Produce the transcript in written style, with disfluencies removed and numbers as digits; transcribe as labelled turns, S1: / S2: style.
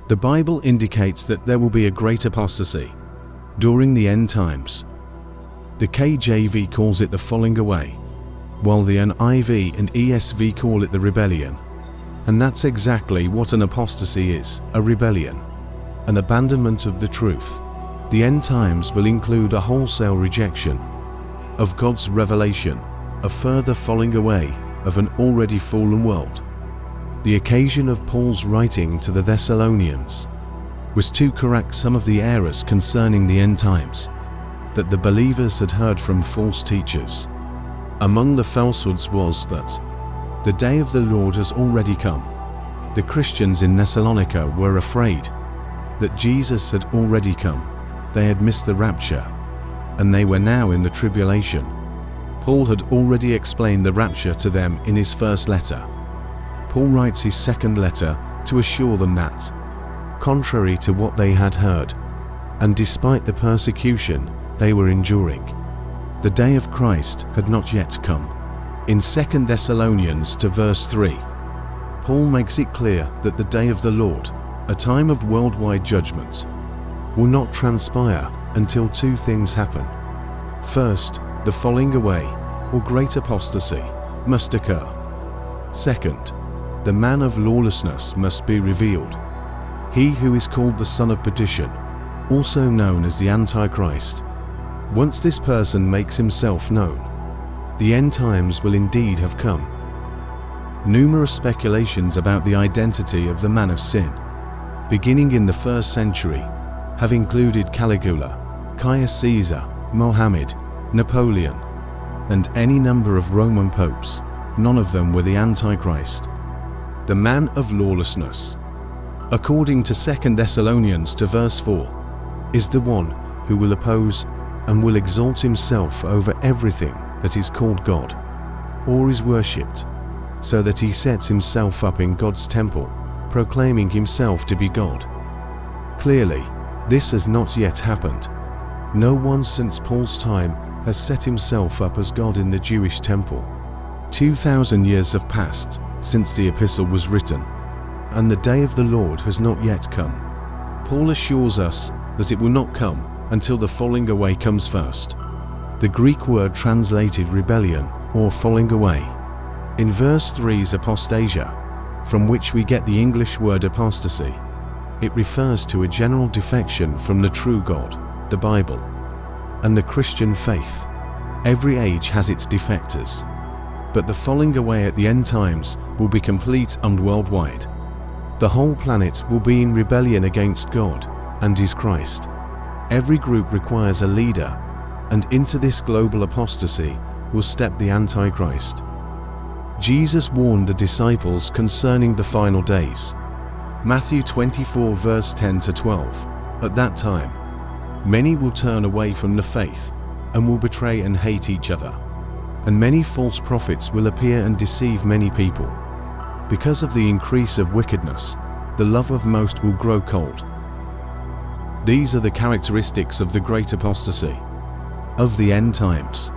S1: The Bible indicates that there will be a great apostasy during the end times. The KJV calls it the falling away, while the NIV and ESV call it the rebellion. And that's exactly what an apostasy is, a rebellion, an abandonment of the truth. The end times will include a wholesale rejection of God's revelation, a further falling away of an already fallen world. The occasion of Paul's writing to the Thessalonians was to correct some of the errors concerning the end times that the believers had heard from false teachers. Among the falsehoods was that the day of the Lord has already come. The Christians in Thessalonica were afraid that Jesus had already come. They had missed the rapture, and they were now in the tribulation. Paul had already explained the rapture to them in his first letter. Paul writes his second letter to assure them that, contrary to what they had heard, and despite the persecution they were enduring, the day of Christ had not yet come. In 2 Thessalonians verse 3, Paul makes it clear that the day of the Lord, a time of worldwide judgment, will not transpire until two things happen. First, the falling away, or great apostasy, must occur. Second, the man of lawlessness must be revealed, he who is called the son of perdition, also known as the Antichrist. Once this person makes himself known, the end times will indeed have come. Numerous speculations about the identity of the man of sin, beginning in the 1st century, have included Caligula, Caius Caesar, Mohammed, Napoleon, and any number of Roman popes. None of them were the Antichrist, the man of lawlessness. According to 2 Thessalonians verse 4, is the one who will oppose and will exalt himself over everything that is called God or is worshipped, so that he sets himself up in God's temple, proclaiming himself to be God. Clearly, this has not yet happened. No one since Paul's time has set himself up as God in the Jewish temple. 2,000 years have passed since the epistle was written, and the day of the Lord has not yet come. Paul assures us that it will not come until the falling away comes first. The Greek word translated rebellion or falling away in verse 3 is apostasia, from which we get the English word apostasy. It refers to a general defection from the true God, the Bible, and the Christian faith. Every age has its defectors, but the falling away at the end times will be complete and worldwide. The whole planet will be in rebellion against God and His Christ. Every group requires a leader, and into this global apostasy will step the Antichrist. Jesus warned the disciples concerning the final days. Matthew 24 verse 10 to 12. At that time, many will turn away from the faith and will betray and hate each other. And many false prophets will appear and deceive many people. Because of the increase of wickedness, the love of most will grow cold. These are the characteristics of the great apostasy, of the end times.